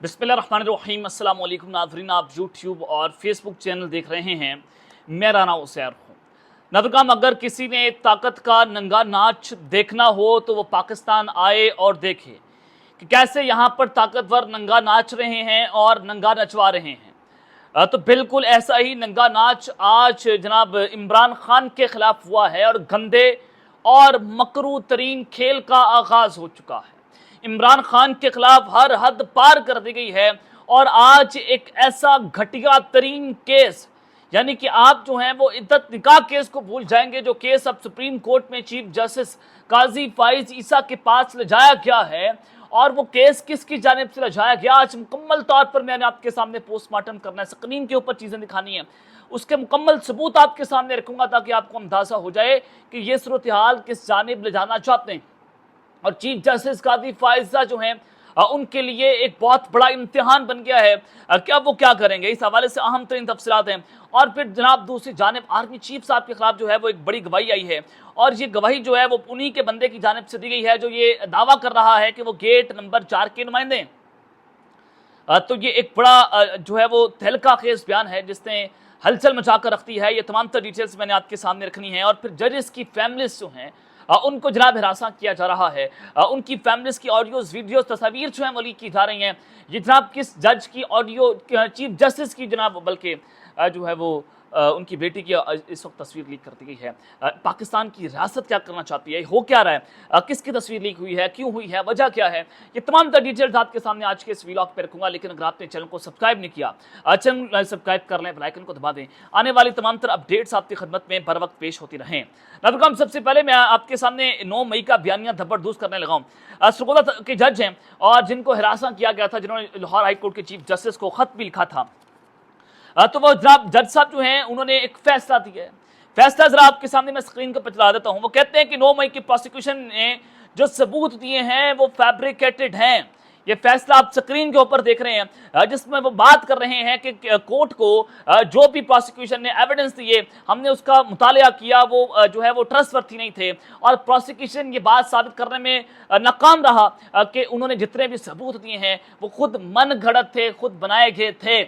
बिस्मिल्लाहिर्रहमानिर्रहीम। अस्सलाम वालेकुम नाज़रीन, आप यूट्यूब और फेसबुक चैनल देख रहे हैं। मैं राना उसैर हूँ। नाज़रीन, अगर किसी ने ताकत का नंगा नाच देखना हो तो वो पाकिस्तान आए और देखे कि कैसे यहाँ पर ताकतवर नंगा नाच रहे हैं और नंगा नचवा रहे हैं। तो बिल्कुल ऐसा ही नंगा नाच आज जनाब इमरान खान के खिलाफ हुआ है और गंदे और मकरू तरीन खेल का आगाज हो चुका है। इमरान खान के खिलाफ हर हद पार कर दी गई है और आज एक ऐसा घटिया तरीन केस, यानी कि आप जो हैं वो इद्दत निकाह केस को भूल जाएंगे, जो केस अब सुप्रीम कोर्ट में चीफ जस्टिस काजी फाइज ईसा के पास ले जाया गया है। और वो केस किसकी जानिब से लजाया गया, आज मुकम्मल तौर पर मैंने आपके सामने पोस्टमार्टम करना है, स्क्रीन के ऊपर चीज़ें दिखानी है, उसके मुकम्मल सबूत आपके सामने रखूंगा ताकि आपको अंदाजा हो जाए कि ये सूरत हाल किस जानिब ले जाना चाहते हैं। और चीफ जस्टिस काजी फाइजा जो हैं उनके लिए एक बहुत बड़ा इम्तिहान बन गया है। क्या वो क्या करेंगे, इस हवाले से अहम तरीन तफसीलात हैं। और फिर जनाब दूसरी जानिब आर्मी चीफ साहब के खिलाफ जो है वो एक बड़ी गवाही आई है और ये गवाही जो है वो उन्हीं के बंदे की जानिब से दी गई है जो ये दावा कर रहा है कि वो गेट नंबर 4 के नुमाइंदे हैं। तो ये एक बड़ा जो है वो तहलका खेज बयान है जिसने हलचल मचा कर रखती है। ये तमाम तर डिटेल्स मैंने आपके सामने रखनी है। और फिर जजेस की फैमिलीज जो हैं उनको जनाब हिरासा किया जा रहा है, उनकी फैमिलीज की ऑडियोज वीडियोज तस्वीर जो है वो लीक की जा रही हैं। ये जनाब किस जज की ऑडियो, चीफ जस्टिस की जनाब, बल्कि जो है वो उनकी बेटी की इस वक्त तस्वीर लीक कर दी गई है। पाकिस्तान की रियासत क्या करना चाहती है, हो क्या रहा है, किसकी तस्वीर लीक हुई है, क्यों हुई है, वजह क्या है, ये तमाम डिटेल्स आपके सामने आज के इस व्लॉग पे रखूंगा। लेकिन अगर आपने चैनल को सब्सक्राइब नहीं किया, चैनल सब्सक्राइब कर लें, बेल आइकन को दबा दें। आने वाली तमाम तर अपडेट्स आपकी खिदमत में बर वक्त पेश होती रहें। नाज़रीन, सबसे पहले मैं आपके सामने 9 मई का बयानिया धब्बरदूस करने लगा हूँ। सरगोदा के जज हैं और जिनको हिरासा किया गया था, जिन्होंने लाहौर हाई कोर्ट के चीफ जस्टिस को खत भी लिखा था, तो वो जनाब जज साहब जो हैं उन्होंने एक फैसला दिया है। फैसला जरा आपके सामने मैं स्क्रीन पर चला देता हूं। वो कहते हैं कि 9 मई की प्रोसिक्यूशन ने जो सबूत दिए हैं वो फैब्रिकेटेड हैं। ये फैसला आप स्क्रीन के ऊपर देख रहे हैं जिसमें वो बात कर रहे हैं कि कोर्ट को जो भी प्रोसिक्यूशन ने एविडेंस दिए, हमने उसका मुतालिया किया, वो जो है वो ट्रस्टवर्थी नहीं थे। और प्रोसिक्यूशन ये बात साबित करने में नाकाम रहा कि उन्होंने जितने भी सबूत दिए हैं वो खुद मन घड़त थे, खुद बनाए गए थे।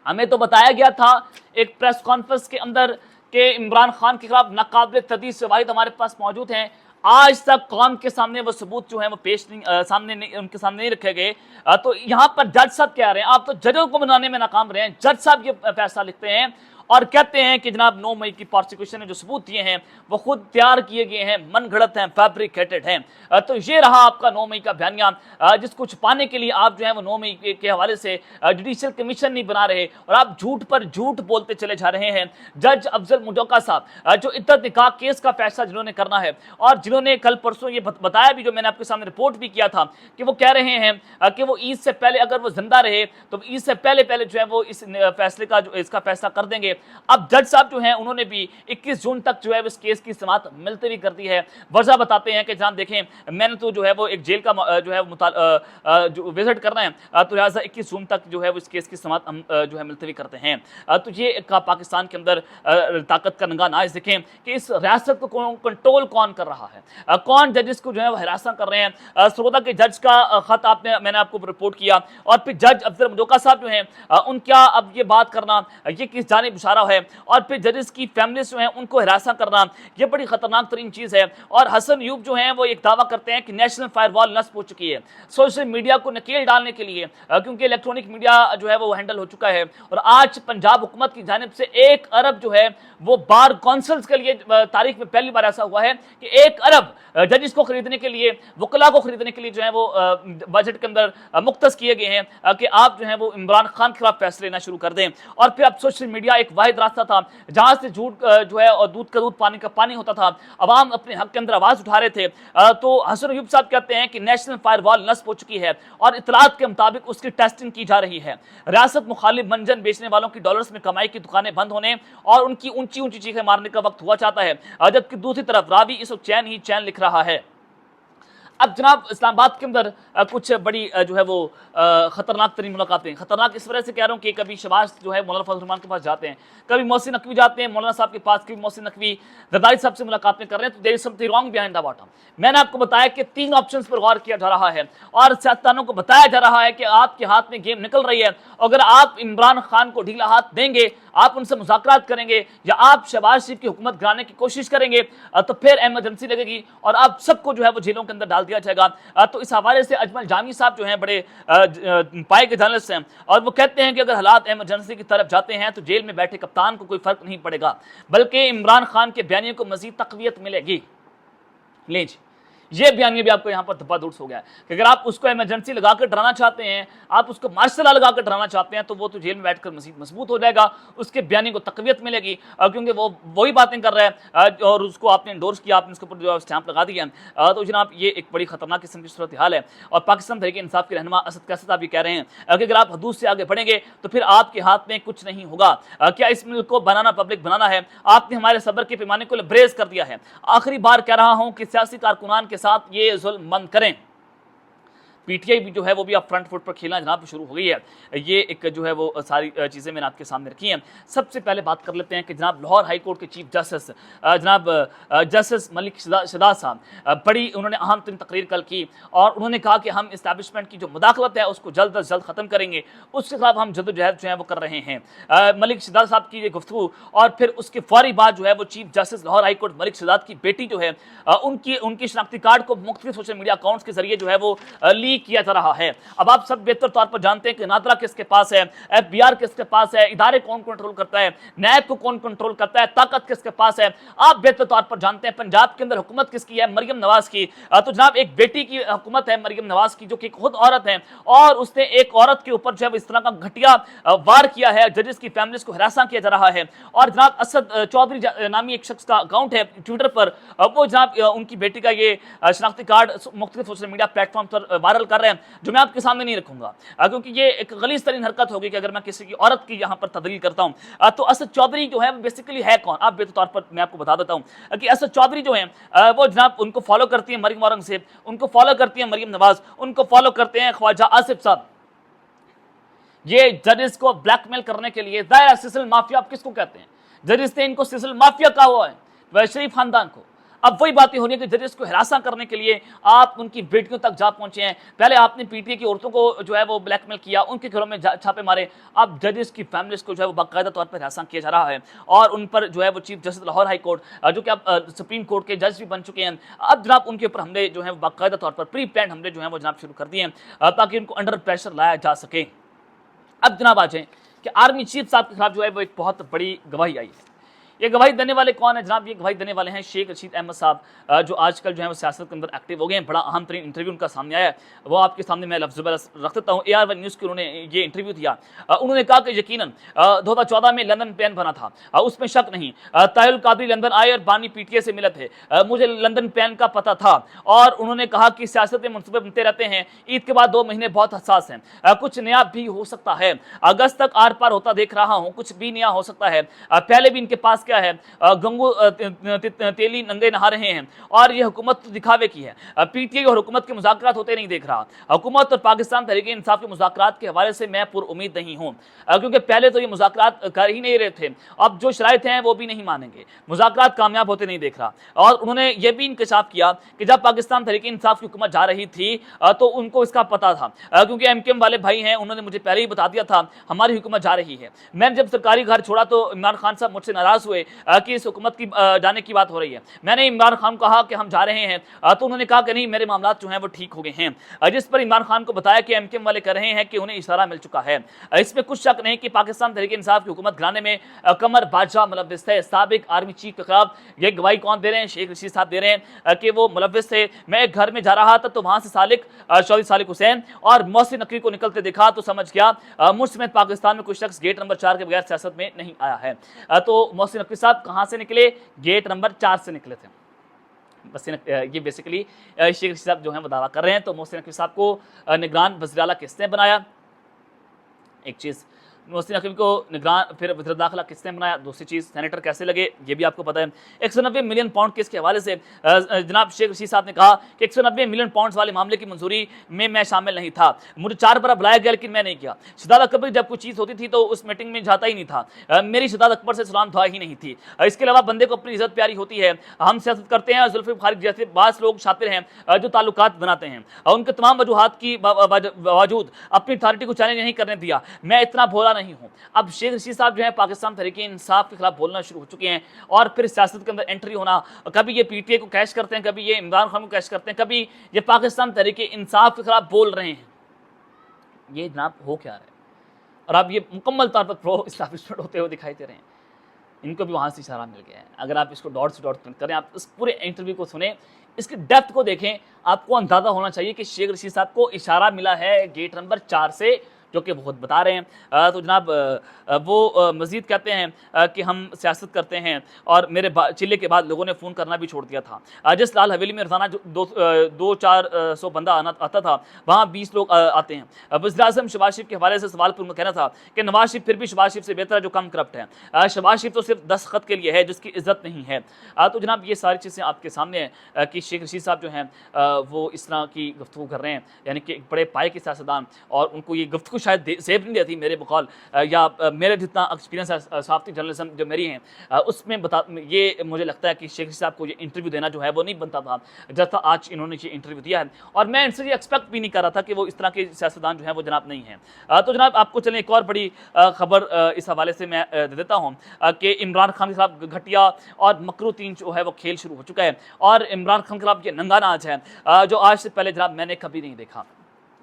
हमें तो बताया गया था एक प्रेस कॉन्फ्रेंस के अंदर कि इमरान खान के खिलाफ नाकाबिल तर्दीद शवाहिद हमारे पास मौजूद हैं। आज तक कौम के सामने वो सबूत जो है वो पेश नहीं, उनके सामने नहीं रखे गए। तो यहाँ पर जज साहब कह रहे हैं, आप तो जजों को बनाने में नाकाम रहे हैं। जज साहब ये फैसला लिखते हैं और कहते हैं कि जनाब 9 मई की प्रोसिक्यूशन ने जो सबूत दिए हैं वो खुद तैयार किए गए हैं, मन घड़त हैं, फैब्रिकेटेड हैं। तो ये रहा आपका 9 मई का बयानिया, जिसको छुपाने के लिए आप जो है वो 9 मई के हवाले से जुडिशियल कमीशन नहीं बना रहे और आप झूठ पर झूठ बोलते चले जा रहे हैं। जज अफजल मुजोका साहब जो इद्दत निकाह केस का फैसला जिन्होंने करना है और जिन्होंने कल परसों ये बताया भी, जो मैंने आपके सामने रिपोर्ट भी किया था, कि वो कह रहे हैं कि वो ईद से पहले अगर वो जिंदा रहे तो ईद से पहले जो है वो इस फैसले का जो इसका फैसला कर देंगे। अब जज साहब जो हैं उन्होंने भी 21 जून तक जो है इस केस की समाअत मुलतवी कर दी है। वजह बताते हैं कि जनाब देखें, मैंने तो जो है वो एक जेल का जो है जो विजिट करना है, तो लिहाजा 21 जून तक जो है वो इस केस की समाअत हम जो है मुलतवी करते हैं। तो ये पाकिस्तान के अंदर ताकत का नंगा नाच देखें कि इस रियासत को कंट्रोल कौन कर रहा है, कौन जजेस को जो है वो हिरासत कर रहे हैं। सरगोदा के जज का खत मैंने आपको रिपोर्ट किया और फिर जज अफजल मुजोका साहब जो हैं उनका अब ये बात करना, ये किस जानिब इशारा है। और फिर जजेस की फैमिलीज जो हैं उनको हिरासा करना, ये बड़ी खतरनाक तरीन चीज़ है। और हसन यूब जो हैं वो एक दावा करते हैं कि नेशनल फायरवॉल नस्ब हो चुकी है सोशल मीडिया को नकेल डालने के लिए, क्योंकि इलेक्ट्रॉनिक मीडिया जो है वो हैंडल हो चुका है। और आज पंजाब हुकूमत की जानिब से 1 अरब जो है वो बार काउंसिल्स के लिए, तारीख में पहली बार ऐसा हुआ है कि 1 अरब जजेस को खरीदने के लिए, वकला को खरीदने के लिए जो है वो बजट के अंदर मुख्तस किए गए हैं कि आप जो है वो इमरान खान के खिलाफ फैसले लेना शुरू कर दें। और फिर अब सोशल मीडिया एक वाहिद रास्ता था जहां से झूठ जो है और दूध का दूध पानी का पानी होता था, अवाम अपने हक के अंदर आवाज उठा रहे थे। तो हसन अयूब साहब कहते हैं कि नेशनल फायरवॉल नस्ब हो चुकी है और इतलात के मुताबिक उसकी टेस्टिंग की जा रही है। रियासत मुखालिफ मंजन बेचने वालों की डॉलर्स में कमाई की दुकानें बंद होने और उनकी ऊंची ऊंची चीखें मारने का वक्त हुआ चाहता है, जबकि दूसरी तरफ रावी इस वक्त चैन ही चैन लिख रहा है। अब जनाब इस्लामाबाद के अंदर कुछ बड़ी जो है वो खतरनाक तरीन मुलाकातें, खतरनाक इस वजह से कह रहा हूँ कि कभी शबाज जो है मौलाना फजल रहमान के पास जाते हैं, कभी मोहसिन नकवी जाते हैं मौलाना साहब के पास, कभी मोहसिन नकवी जरदारी साहब से मुलाकातें कर रहे हैं, तो there is something wrong behind the bottom. मैंने आपको बताया कि 3 ऑप्शंस पर गौर किया जा रहा है और सियासतदानों को बताया जा रहा है कि आपके हाथ में गेम निकल रही है, अगर आप इमरान खान को ढीला हाथ देंगे, आप उनसे मुज़ाकरात करेंगे या आप शहबाज शरीफ की हुकूमत गिराने की कोशिश करेंगे तो फिर इमरजेंसी लगेगी और आप सबको जो है वो जेलों के अंदर डाल दिया जाएगा। तो इस हवाले से अजमल जामी साहब जो हैं बड़े पाए के जर्नलिस्ट हैं और वो कहते हैं कि अगर हालात इमरजेंसी की तरफ जाते हैं तो जेल में बैठे कप्तान को कोई फर्क नहीं पड़ेगा, बल्कि इमरान खान के बयानियों को मजीद तकवीत मिलेगी। लीजिए ये बयानिया भी आपको यहाँ पर धब्बा दूर हो गया है कि अगर आप उसको इमरजेंसी लगाकर डराना चाहते हैं, आप उसको मार्शल लॉ लगाकर डराना चाहते हैं, तो वो तो जेल में बैठकर मजीद मजबूत हो जाएगा, उसके बयानी को तकवीत मिलेगी क्योंकि वो वही बातें कर रहा है और उसको आपने इंडोर्स किया, आपने उसके ऊपर जो स्टैंप लगा दिया। तो जनाब ये एक बड़ी खतरनाक किस्म की सूरत हाल है और पाकिस्तान तहरीक इंसाफ के रहनुमा असद कैसद साहब ये कह रहे हैं कि अगर आप हदूद से आगे बढ़ेंगे तो फिर आपके हाथ में कुछ नहीं होगा। क्या इस मुल्क को बनाना पब्लिक बनाना है? आपने हमारे सब्र के पैमाने को लबरेज कर दिया है। आखिरी बार कह रहा हूं कि सियासी कारकुनान के साथ ये जुल्म बंद करें। पीटीआई भी जो है वो भी अब फ्रंट फुट पर खेलना जनाब शुरू हो गई है। ये एक जो है वो सारी चीज़ें मैंने आपके सामने रखी हैं। सबसे पहले बात कर लेते हैं कि जनाब लाहौर हाई कोर्ट के चीफ जस्टिस जनाब जस्टिस मलिक शहजाद साहब बड़ी उन्होंने अहम तरीन तकरीर कल की और उन्होंने कहा कि हम इस्टेब्लिशमेंट की जो मुदाखलत है उसको जल्द अज जल्द ख़त्म करेंगे, उसके खिलाफ हम जद्दोजहद जो है वो कर रहे हैं। मलिक शहजाद साहब की ये गुफ्तगू और फिर उसके फौरी बाद जो है वो chief justice Lahore high court Malik Shahzad की बेटी जो है उनकी शनाख्ती कार्ड को मुख्तलिफ सोशल मीडिया अकाउंट्स के जरिए जो है वो किया जा रहा है। अब आप सब बेहतर तौर पर जानते हैं कि नादरा किसके पास है, एफबीआर किसके पास है, इदारे कौन कंट्रोल करता है, नैब को कौन कंट्रोल करता है, ताकत किसके पास है। आप बेहतर तौर पर जानते हैं पंजाब के अंदर हुकूमत किसकी है, मरियम नवाज की। तो जनाब एक बेटी की हुकूमत है मरियम नवाज की, जो कि खुद औरत है और उसने एक औरत के ऊपर जो है इस तरह का घटिया वार किया है, जजेस की फैमिलीज को हरासा किया जा रहा है। और जनाब असद चौधरी नामी एक शख्स का अकाउंट है ट्विटर पर, वो जनाब उनकी बेटी का ये शनाख्ती कार्ड मुख्तलिफ सोशल मीडिया प्लेटफॉर्म पर वायरल कर रहे हैं, जो मैं आपके सामने नहीं रखूंगा क्योंकि ये एक गलीज तरीन हरकत होगी कि अगर मैं किसी की औरत की यहाँ पर तदलील करता हूँ। तो असद चौधरी जो है बेसिकली है कौन, आप बेहतर तौर पर मैं आपको बता देता हूँ कि असद चौधरी जो है वो जनाब उनको फॉलो करती है मरियम औरंगजेब, उनको फॉलो करती है मरियम नवाज, उनको फॉलो करते हैं ख्वाजा आसिफ साहब। ये जजेस को ब्लैकमेल करने के लिए दायरा सिसिल माफिया आप किसको कहते हैं, जजेस ने इनको सिसिल माफिया कहा हुआ है, वह शरीफ खानदान को। अब वही बातें हो रही है कि जजेस को हरासा करने के लिए आप उनकी बेटियों तक जा पहुंचे हैं। पहले आपने पीटीआई की औरतों को जो है वो ब्लैकमेल किया, उनके घरों में छापे मारे, अब जजेस की फैमिलीज को जो है वो बाकायदा तौर पर हरासा किया जा रहा है और उन पर जो है वो chief justice Lahore high court जो कि अब सुप्रीम कोर्ट के जज भी बन चुके हैं, अब जनाब उनके ऊपर हमले जो है वो बाकायदा तौर पर प्री प्लान हमले जो है वो जनाब शुरू कर दिए हैं ताकि उनको अंडर प्रेशर लाया जा सके। अब जनाब आ जाए कि आर्मी चीफ साहब के खिलाफ जो है वो एक बहुत बड़ी गवाही आई है। ये गवाही देने वाले कौन है जनाब? ये गवाही देने वाले हैं शेख रशीद अहमद साहब, जो आजकल जो है वो सियासत के अंदर एक्टिव हो गए हैं। बड़ा अहम तरीन इंटरव्यू उनका सामने आया है, वो आपके सामने मैं लफ्ज़ रख देता हूँ। AR1 न्यूज़ के उन्होंने ये इंटरव्यू दिया। उन्होंने कहा कि यकीनन 2014 में लंदन पैन बना था, उसमें शक नहीं। ताहिरुल कादरी लंदन आए और बानी PTA से मिले थे, मुझे लंदन पैन का पता था। और उन्होंने कहा कि सियासत में मनसूबे बनते रहते हैं, ईद के बाद 2 महीने बहुत हसास हैं, कुछ नया भी हो सकता है। अगस्त तक आर पार होता देख रहा हूँ, कुछ भी नया हो सकता है। पहले भी इनके पास क्या है, गंगू तेली नंगे नहा रहे हैं और ये हुकूमत तो दिखावे की है। पीटीआई और हुकूमत के मुज़ाकरात होते नहीं देख रहा। हुकूमत और पाकिस्तान तहरीक इंसाफ के मुज़ाकरात के हवाले से मैं पुरउम्मीद नहीं हूँ क्योंकि पहले तो ये मुज़ाकरात कर ही नहीं रहे थे, अब जो शराइत हैं वो भी नहीं मानेंगे, मुज़ाकरात कामयाब होते नहीं देख रहा। और उन्होंने ये भी इंकशाफ किया कि जब पाकिस्तान तहरीक इंसाफ की हुकूमत जा रही थी तो उनको इसका पता था क्योंकि MKM वाले भाई हैं, उन्होंने मुझे पहले ही बता दिया था हमारी हुकूमत जा रही है। मैंने जब सरकारी घर छोड़ा तो इमरान खान साहब मुझसे नाराज़ हुए कि इस हुकूमत की जाने की बात हो रही है। मैंने इमरान खान को कहा कि हम जा रहे हैं तो उन्होंने कहा कि नहीं, मेरे मामलात जो हैं वो ठीक हो गए हैं, जिस पर इमरान खान को बताया कि MKM वाले कह रहे हैं कि उन्हें इशारा मिल चुका है। इसमें कुछ शक नहीं कि पाकिस्तान तहरीक इंसाफ की हुकूमत गिराने में कमर बादशाह मुलव्विस थे। साबिक आर्मी चीफ के खिलाफ ये गवाही कौन दे रहे हैं? शेख रशीद साहब दे रहे हैं कि वो मुलव्विस थे। मैं एक घर में जा रहा था तो वहां से चौधरी सालिक हुसैन और मोहसिन नकवी को निकलते देखा तो समझ गया मुझ समेत पाकिस्तान में कुछ शख्स गेट नंबर 4 के बगैर सियासत में नहीं आया है। तो मोहसिन नकवी साहब कहां से निकले? गेट नंबर 4 से निकले थे। बस ये बेसिकली शेख रशीद साहब जो हैं वो दावा कर रहे हैं। तो मोहसिन नकवी साहब को निगरान वज़ीर आला किसने बनाया? एक चीज़ मोहसिन हकीम को निगरान फिर वज़ीर दाखिला किसने बनाया, दूसरी चीज़ सेनेटर कैसे लगे ये भी आपको पता है। 190 मिलियन पाउंड केस के हवाले से जनाब शेख रशीद साहब ने कहा कि 190 मिलियन पाउंड वाले मामले की मंजूरी में मैं शामिल नहीं था, मुझे 4 बार बुलाया गया लेकिन मैं नहीं किया। शहजाद अकबर जब कोई चीज़ होती थी तो उस मीटिंग में जाता ही नहीं था, मेरी शहजाद अकबर से सलाम दुआ ही नहीं थी। इसके अलावा बंदे को अपनी इज्जत प्यारी होती है, हम सियासत करते हैं, जुल्फ़िकार फारिक जैसे बास लोग शातिर हैं जो ताल्लुकात बनाते हैं, उनके तमाम वजूहात की बावजूद अपनी अथॉरिटी को चैलेंज नहीं करने दिया। मैं इतना भोला नहीं हूँ। अब शेख रशीद साहब जो है पाकिस्तान तहरीक इंसाफ के खिलाफ बोलना शुरू हो चुके हैं और फिर सियासत के अंदर एंट्री होना, कभी ये पीटीआई को कैश करते हैं, कभी ये इमरान खान को कैश करते हैं, कभी ये पाकिस्तान तहरीक इंसाफ के खिलाफ बोल रहे हैं। ये जनाब हो क्या रहा है? और अब ये मुकम्मल तौर पर प्रो इस्टेब्लिशमेंट होते हुए दिखाई दे रहे हैं। इनको भी वहाँ से इशारा मिल गया है। अगर आप इसको डॉट से डॉट कनेक्ट करें, आप इस पूरे इंटरव्यू को सुने, इसकी डेप्थ को देखें, आपको अंदाज़ा होना चाहिए कि शेख रशीद साहब को इशारा मिला है गेट नंबर 4 से, जो कि बहुत बता रहे हैं। तो जनाब वो मज़ीद कहते हैं कि हम सियासत करते हैं और मेरे चिल्ले के बाद लोगों ने फ़ोन करना भी छोड़ दिया था। जिस लाल हवेली में रोज़ाना जो 200-400 बंदा आता था, वहाँ 20 लोग आते हैं। वज़ीर-ए-आज़म शहबाज शरीफ के हवाले से सवाल पर उनका कहना था कि नवाज शरीफ फिर भी शहबाज शरीफ से बेहतर है जो कम करप्ट है। शहबाज शरीफ तो सिर्फ दस्तखत के लिए है जिसकी इज़्ज़त नहीं है। तो जनाब ये सारी चीज़ें आपके सामने है कि शेख रशीद साहब जो हैं वो इस तरह की गुफ्तगू कर रहे हैं, यानी कि एक बड़े पाए के सियासतदान, और उनको ये गुफ्तगू शायद सेफ नहीं देती मेरे बकौल, या मेरे जितना एक्सपीरियंस है सहाफ़ती जर्नलिज्म जो मेरी है उसमें ये मुझे लगता है कि शेख रशीद साहब को ये इंटरव्यू देना जो है वो नहीं बनता था जैसा आज इन्होंने ये इंटरव्यू दिया है। और मैं इनसे ये एक्सपेक्ट भी नहीं कर रहा था कि वो इस तरह के सियासतदान जो है वो जनाब नहीं है। तो जनाब आपको चलें एक और बड़ी खबर इस हवाले से मैं दे देता हूँ कि इमरान खान के खिलाफ घटिया और मकरूतीन जो है वो खेल शुरू हो चुका है, और इमरान खान के खिलाफ ये नंगा नाच है जो आज से पहले जनाब मैंने कभी नहीं देखा।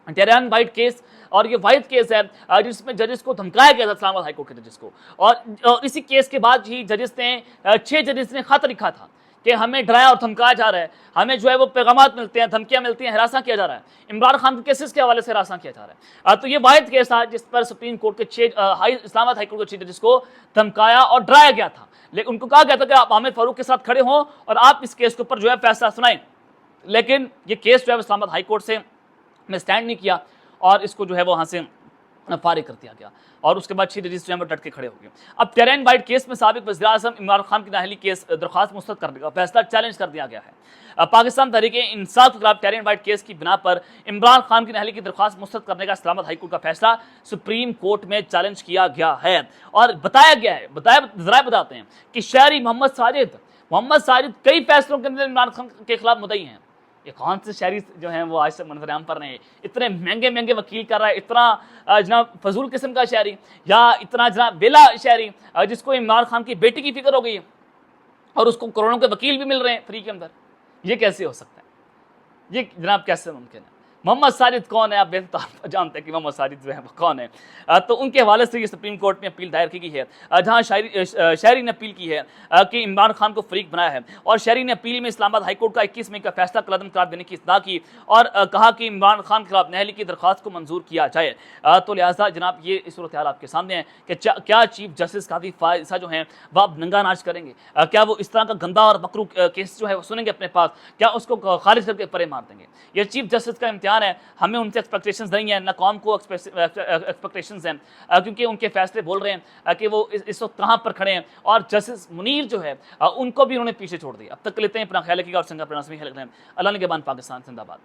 टेहरान वाइट केस, और ये वाइट केस है जिसमें जजेस को धमकाया गया था, इस्लामाबाद हाई कोर्ट के जजेस को, और इसी केस के बाद ही जजेस ने 6 जजेस ने खत लिखा था कि हमें डराया और धमकाया जा रहा है, हमें जो है वो पैगामात मिलते हैं, धमकियां मिलती हैं, हरासा किया जा रहा है, इमरान खान के केसेस के हवाले से हरासा किया जा रहा है। तो ये वाहिद केस था जिस पर सुप्रीम कोर्ट के 6 इस्लामाबाद हाई कोर्ट के 6 जजेस को धमकाया और डराया गया था, लेकिन उनको कहा गया था कि आप हामिद फारूक के साथ खड़े हों और आप इस केस के ऊपर जो है फैसला सुनाएं। लेकिन ये केस जो है इस्लामाबाद हाई कोर्ट से में स्टैंड नहीं किया और इसको जो है वो वहाँ से फारिग कर दिया गया, और उसके बाद 6 जजेस जो है डट के खड़े हो गए। अब टेहरान वाइट केस में साबिक वज़ीर-ए-आज़म इमरान खान की नाअहली केस दरख्वास्त मुस्तरद करने का फैसला चैलेंज कर दिया गया है। पाकिस्तान तहरीक इंसाफ के खिलाफ टेहरान वाइट केस की बिना पर इमरान खान की नाअहली की दरख्वास्त मुस्तरद करने का इस्लामाबाद हाई कोर्ट का फैसला सुप्रीम कोर्ट में चैलेंज किया गया है, और बताया गया है, जराए बताते हैं कि शहरी मोहम्मद साजिद कई फैसलों के अंदर इमरान खान के खिलाफ मुद्दई हैं। ये कौन से शहरी जो हैं वो आज तक मंजर-ए-आम पर नहीं, इतने महंगे महंगे वकील कर रहा है, इतना जनाब फजूल किस्म का शहरी, या इतना जनाब बेला शहरी जिसको इमरान खान की बेटी की फिक्र हो गई है और उसको करोड़ों के वकील भी मिल रहे हैं फ्री के अंदर। ये कैसे हो सकता है? ये जनाब कैसे मुमकिन है? मोहम्मद साजिद कौन है? आप बेहतर जानते हैं कि मोहम्मद साजिद जो है वो कौन है। तो उनके हवाले से ये सुप्रीम कोर्ट में अपील दायर की गई है, जहां शहरी ने अपील की है कि इमरान खान को फरीक बनाया है, और शहरी ने अपील में इस्लामाबाद हाई कोर्ट का 21 मई का फैसला कलअदम करार देने की इस्तदा की, और कहा कि इमरान खान के खिलाफ नाअहली की दरख्वास्त को मंजूर किया जाए। तो लिहाजा जनाब ये सूरत हाल आपके सामने है कि क्या चीफ जस्टिस कादी फायसा जो हैं वह अब नंगा नाच करेंगे? क्या वो इस तरह का गंदा और मकरू केस जो है वो सुनेंगे अपने पास? क्या उसको खारिज करके परे मार देंगे? ये चीफ जस्टिस का इम्तिहान है, हमें उनसे एक्सपेक्टेशंस नहीं है, ना कौम को एक्सपेक्टेशंस हैं, क्योंकि उनके फैसले बोल रहे हैं कि वो इस वक्त कहाँ पर खड़े हैं, और जस्टिस मुनीर जो है उनको भी उन्होंने पीछे छोड़ दिया। अब तक लेते हैं, अपना ख्याल रखिएगा और संगा प्रणाम में अल्लाह ने के बाद पाकिस्तान जिंदाबाद।